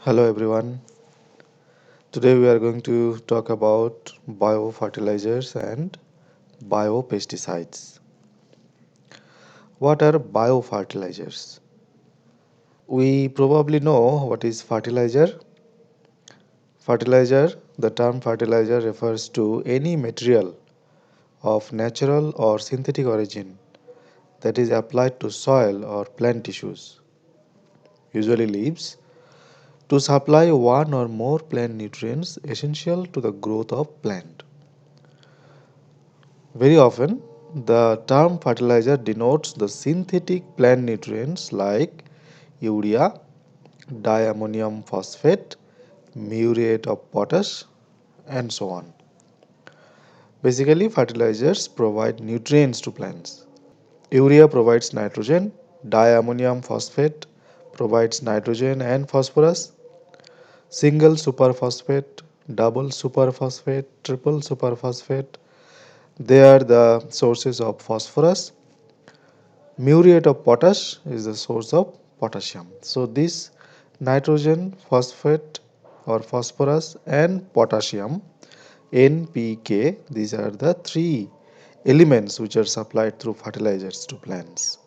Hello everyone. Today we are going to talk about biofertilizers and biopesticides. What are biofertilizers? We probably know what is fertilizer. The term fertilizer refers to any material of natural or synthetic origin that is applied to soil or plant tissues, usually leaves, to supply one or more plant nutrients essential to the growth of plant. Very often, the term fertilizer denotes the synthetic plant nutrients like urea, diammonium phosphate, muriate of potash, and so on. Basically, fertilizers provide nutrients to plants. Urea provides nitrogen, diammonium phosphate provides nitrogen and phosphorus, single superphosphate, double superphosphate, triple superphosphate. They are the sources of phosphorus. Muriate of potash is the source of potassium. So this nitrogen, phosphate or phosphorus and potassium, NPK, these are the three elements which are supplied through fertilizers to plants.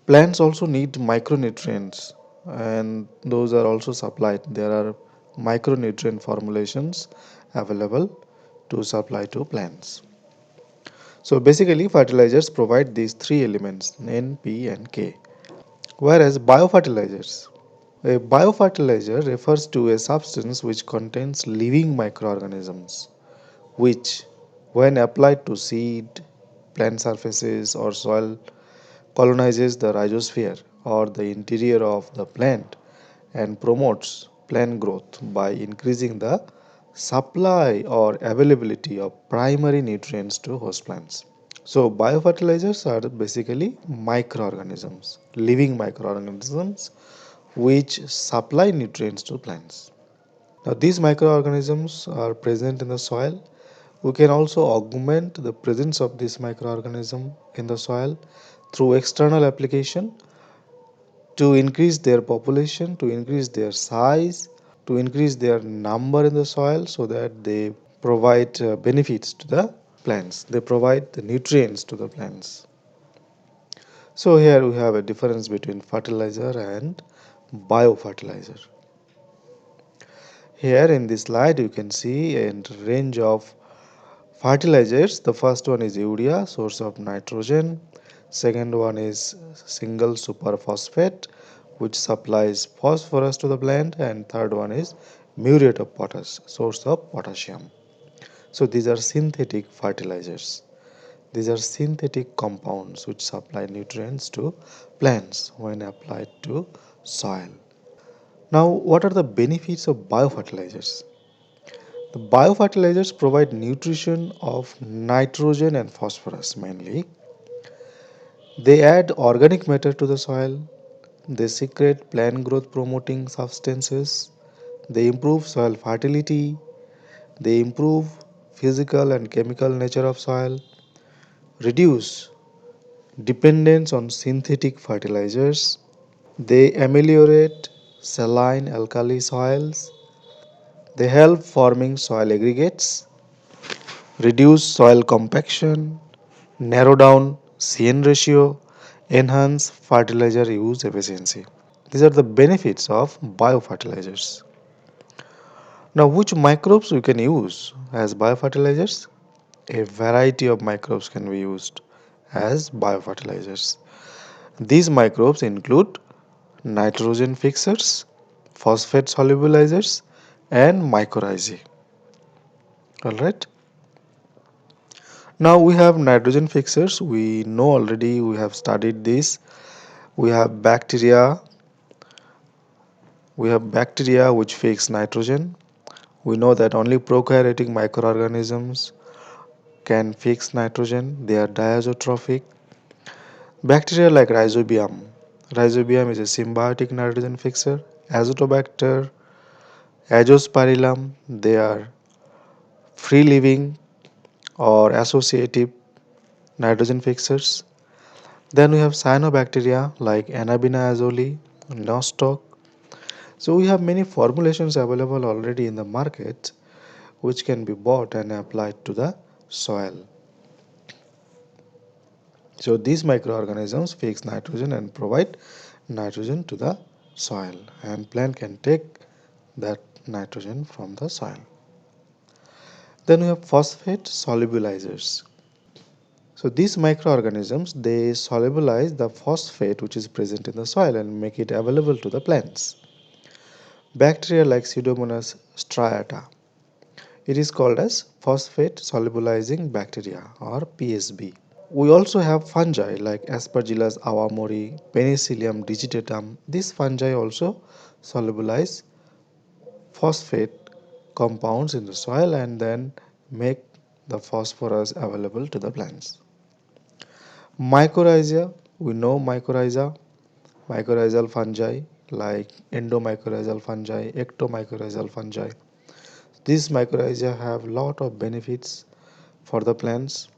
Plants also need micronutrients and those are also supplied. There are micronutrient formulations available to supply to plants. So basically fertilizers provide these three elements N, P and K. Whereas a biofertilizer refers to a substance which contains living microorganisms which when applied to seed, plant surfaces or soil colonizes the rhizosphere or the interior of the plant and promotes plant growth by increasing the supply or availability of primary nutrients to host plants. So biofertilizers are basically microorganisms, living microorganisms which supply nutrients to plants. Now these microorganisms are present in the soil. We can also augment the presence of this microorganism in the soil through external application to increase their population, to increase their size, to increase their number in the soil so that they provide benefits to the plants. They provide the nutrients to the plants. So here we have a difference between fertilizer and biofertilizer. Here in this slide you can see a range of fertilizers. The first one is urea, source of nitrogen. Second one is single superphosphate, which supplies phosphorus to the plant. And third one is muriate of potash, source of potassium. So these are synthetic fertilizers. These are synthetic compounds which supply nutrients to plants when applied to soil. Now, what are the benefits of biofertilizers? The biofertilizers provide nutrition of nitrogen and phosphorus mainly. They add organic matter to the soil. They secrete plant growth promoting substances. They improve soil fertility. They improve physical and chemical nature of soil. Reduce dependence on synthetic fertilizers. They ameliorate saline alkali soils. They help forming soil aggregates, reduce soil compaction, narrow down CN ratio, enhance fertilizer use efficiency. These are the benefits of biofertilizers. Now, which microbes we can use as biofertilizers? A variety of microbes can be used as biofertilizers. These microbes include nitrogen fixers, phosphate solubilizers, and mycorrhizae. Alright. Now we have nitrogen fixers. We know already, we have studied this. We have bacteria. We have bacteria which fix nitrogen. We know that only prokaryotic microorganisms can fix nitrogen. They are diazotrophic. Bacteria like Rhizobium. Rhizobium is a symbiotic nitrogen fixer. Azotobacter, Azospirillum, they are free living or associative nitrogen fixers. Then we have cyanobacteria like Anabaena azole, Nostoc. So we have many formulations available already in the market which can be bought and applied to the soil. So these microorganisms fix nitrogen and provide nitrogen to the soil, and plant can take that nitrogen from the soil. Then we have phosphate solubilizers. So these microorganisms, they solubilize the phosphate which is present in the soil and make it available to the plants. Bacteria like Pseudomonas striata. It is called as phosphate solubilizing bacteria or PSB. We also have fungi like Aspergillus awamori, Penicillium digitatum. These fungi also solubilize phosphate compounds in the soil and then make the phosphorus available to the plants. Mycorrhiza, we know mycorrhiza, mycorrhizal fungi like endomycorrhizal fungi, ectomycorrhizal fungi. These mycorrhiza have lot of benefits for the plants.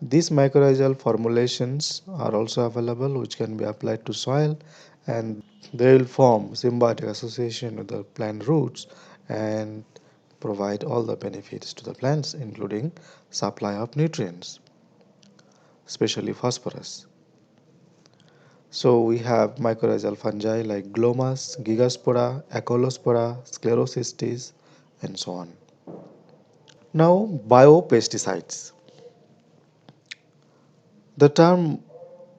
These mycorrhizal formulations are also available which can be applied to soil, and they will form symbiotic association with the plant roots and provide all the benefits to the plants including supply of nutrients, especially phosphorus. So we have mycorrhizal fungi like Glomus, Gigaspora, Acolospora, Sclerocystis, and so on. Now biopesticides. The term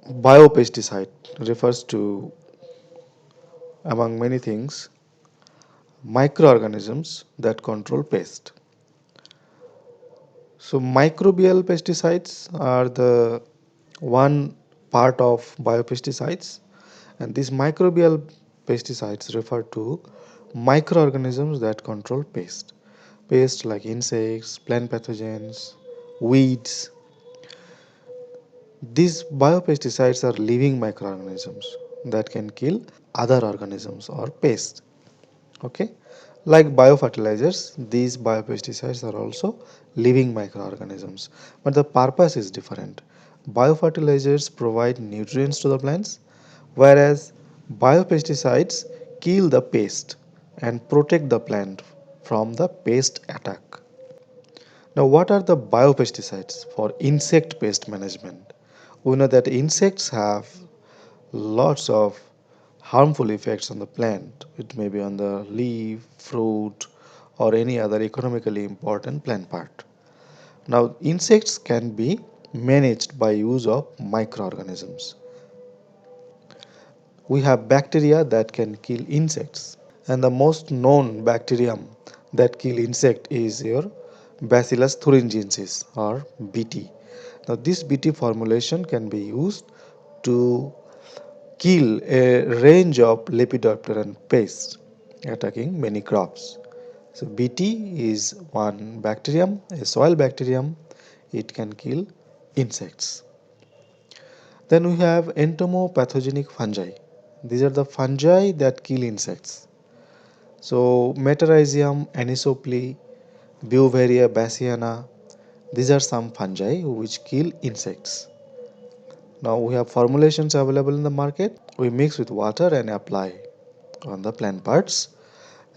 biopesticide refers to, among many things, microorganisms that control pest. So microbial pesticides are the one part of biopesticides, and these microbial pesticides refer to microorganisms that control pest. Pests like insects, plant pathogens, weeds. These biopesticides are living microorganisms that can kill other organisms or pests. Okay, like biofertilizers, these biopesticides are also living microorganisms, but the purpose is different. Biofertilizers provide nutrients to the plants, whereas biopesticides kill the pest and protect the plant from the pest attack. Now, what are the biopesticides for insect pest management? We know that insects have lots of harmful effects on the plant. It may be on the leaf, fruit, or any other economically important plant part. Now, insects can be managed by use of microorganisms. We have bacteria that can kill insects, and the most known bacterium that kill insect is your Bacillus thuringiensis or BT. Now, this BT formulation can be used to kill a range of Lepidoptera pests attacking many crops. So BT is one bacterium, a soil bacterium. It can kill insects. Then we have entomopathogenic fungi. These are the fungi that kill insects. So Metarhizium, Anisopli, Beauveria bassiana. These are some fungi which kill insects. Now we have formulations available in the market. We mix with water and apply on the plant parts,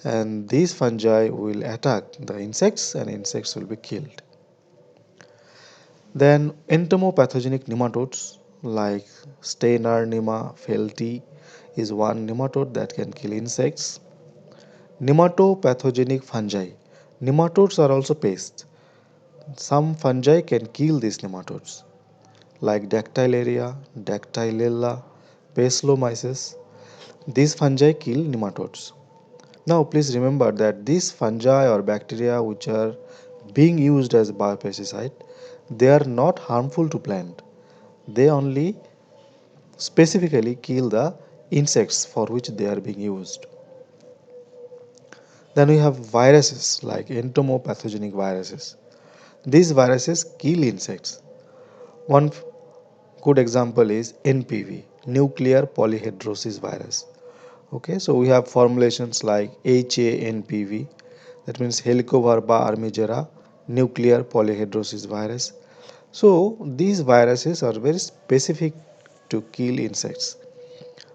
and these fungi will attack the insects and insects will be killed. Then entomopathogenic nematodes like Steinernema felti is one nematode that can kill insects. Nematopathogenic fungi. Nematodes are also pests. Some fungi can kill these nematodes like Dactylaria, Dactylella, Paslomyces. These fungi kill nematodes. Now please remember that these fungi or bacteria which are being used as biopesticide, they are not harmful to plant. They only specifically kill the insects for which they are being used. Then we have viruses like entomopathogenic viruses. These viruses kill insects. One good example is NPV, nuclear polyhedrosis virus. Okay, so we have formulations like HANPV, that means Helicoverpa armigera nuclear polyhedrosis virus. So these viruses are very specific to kill insects.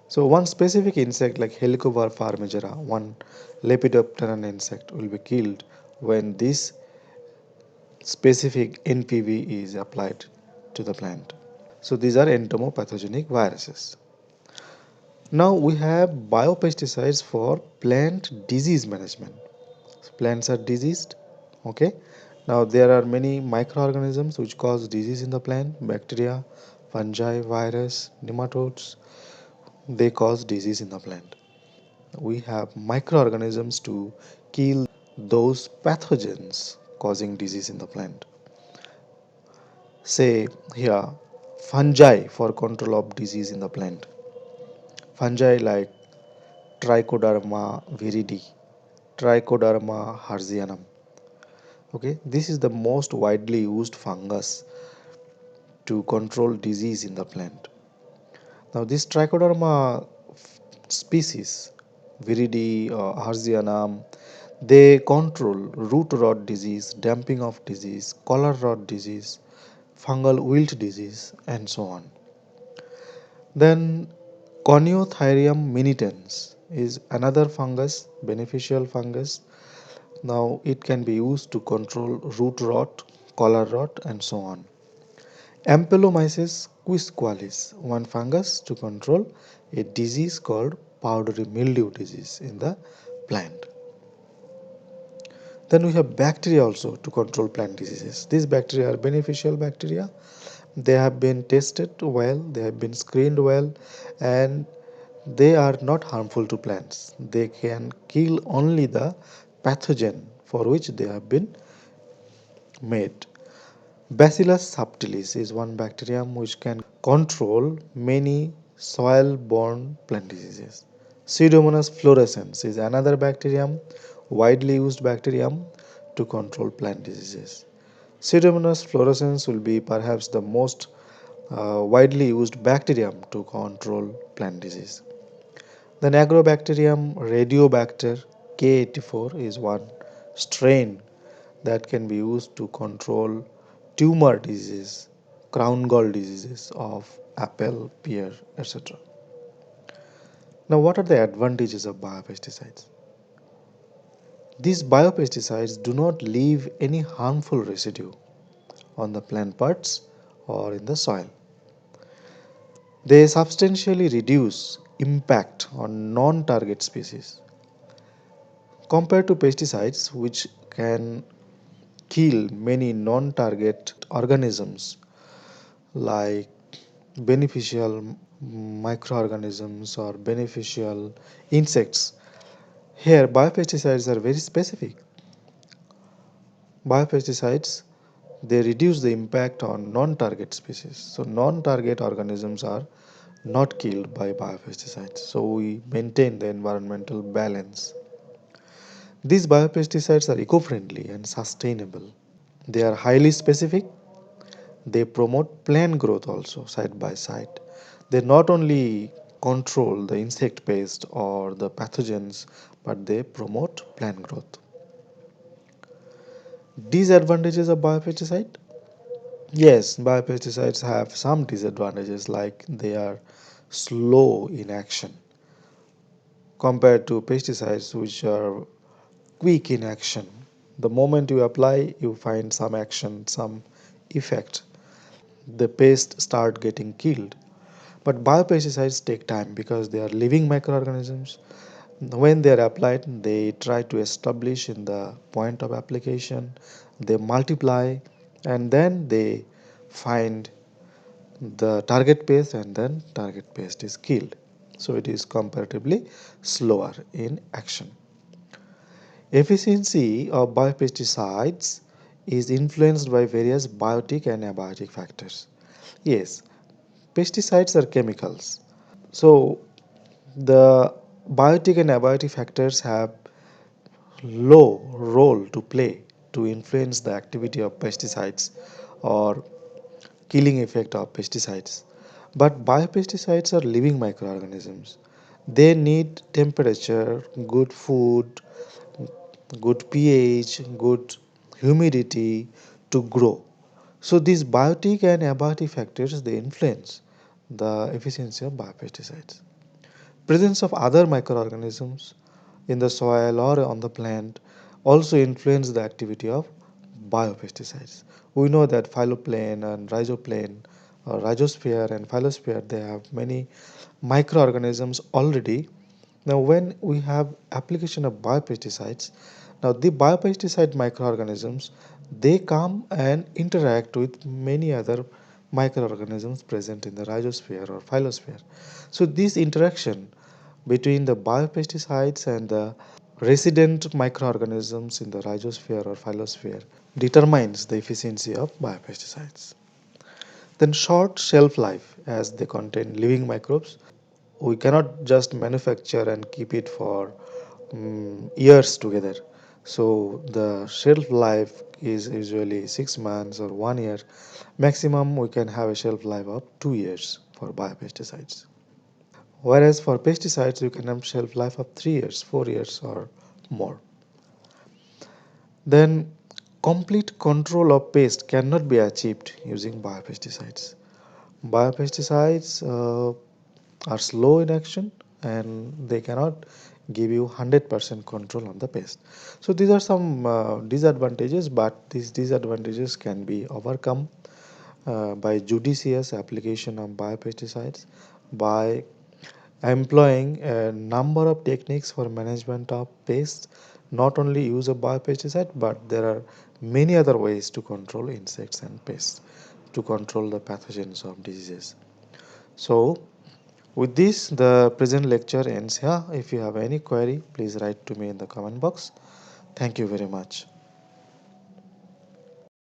So one specific insect like Helicoverpa farmigera, one Lepidopteran insect will be killed when this specific NPV is applied to the plant. So these are entomopathogenic viruses. Now we have biopesticides for plant disease management. Plants are diseased. Okay. Now there are many microorganisms which cause disease in the plant: bacteria, fungi, virus, nematodes. They cause disease in the plant. We have microorganisms to kill those pathogens causing disease in the plant. Say here, fungi for control of disease in the plant. Fungi like Trichoderma viridi, Trichoderma herzianum. Okay, this is the most widely used fungus to control disease in the plant. Now, this Trichoderma species, viridi or herzianum, they control root rot disease, damping of disease, collar rot disease, fungal wilt disease, and so on. Then Coniotherium minitans is another fungus, beneficial fungus. Now it can be used to control root rot, collar rot, and so on. Ampelomyces quisqualis, one fungus to control a disease called powdery mildew disease in the plant. Then we have bacteria also to control plant diseases. These bacteria are beneficial bacteria. They have been tested well, they have been screened well, and they are not harmful to plants. They can kill only the pathogen for which they have been made. Bacillus subtilis is one bacterium which can control many soil borne plant diseases. Pseudomonas fluorescens is another bacterium, widely used bacterium to control plant diseases. Pseudomonas fluorescens will be perhaps the most widely used bacterium to control plant disease. The Agrobacterium radiobacter K84 is one strain that can be used to control tumor diseases, crown gall diseases of apple, pear, etc. Now, what are the advantages of biopesticides? These biopesticides do not leave any harmful residue on the plant parts or in the soil. They substantially reduce impact on non-target species compared to pesticides which can kill many non-target organisms like beneficial microorganisms or beneficial insects. Here biopesticides are very specific. Biopesticides, they reduce the impact on non-target species. So non-target organisms are not killed by biopesticides. So we maintain the environmental balance. These biopesticides are eco-friendly and sustainable. They are highly specific. They promote plant growth also side by side. They not only control the insect pest or the pathogens, but they promote plant growth. Disadvantages of biopesticide? Yes, biopesticides have some disadvantages like they are slow in action compared to pesticides which are quick in action. The moment you apply, you find some action, some effect. The pest start getting killed. But biopesticides take time because they are living microorganisms. When they are applied, they try to establish in the point of application, they multiply, and then they find the target pest, and then target pest is killed. So it is comparatively slower in action. Efficiency of biopesticides is influenced by various biotic and abiotic factors. Yes, pesticides are chemicals. So the biotic and abiotic factors have low role to play to influence the activity of pesticides or killing effect of pesticides. But biopesticides are living microorganisms. They need temperature, good food, good pH, good humidity to grow. So these biotic and abiotic factors they influence the efficiency of biopesticides. Presence of other microorganisms in the soil or on the plant also influence the activity of biopesticides. We know that phytoplankton and rhizoplane, or rhizosphere and phylosphere, they have many microorganisms already. Now, when we have application of biopesticides, now the biopesticide microorganisms, they come and interact with many other microorganisms present in the rhizosphere or phylosphere. So this interaction between the biopesticides and the resident microorganisms in the rhizosphere or phylosphere determines the efficiency of biopesticides. Then short shelf life, as they contain living microbes, we cannot just manufacture and keep it for years together. So the shelf life is usually 6 months or 1 year. Maximum we can have a shelf life of 2 years for biopesticides. Whereas for pesticides, you can have shelf life of 3 years, 4 years, or more. Then complete control of pest cannot be achieved using biopesticides. Biopesticides are slow in action and they cannot give you 100% control on the pest. So these are some disadvantages, but these disadvantages can be overcome by judicious application of biopesticides, by employing a number of techniques for management of pests. Not only use of biopesticide, but there are many other ways to control insects and pests, to control the pathogens of diseases. So with this, the present lecture ends here. If you have any query, please write to me in the comment box. Thank you very much.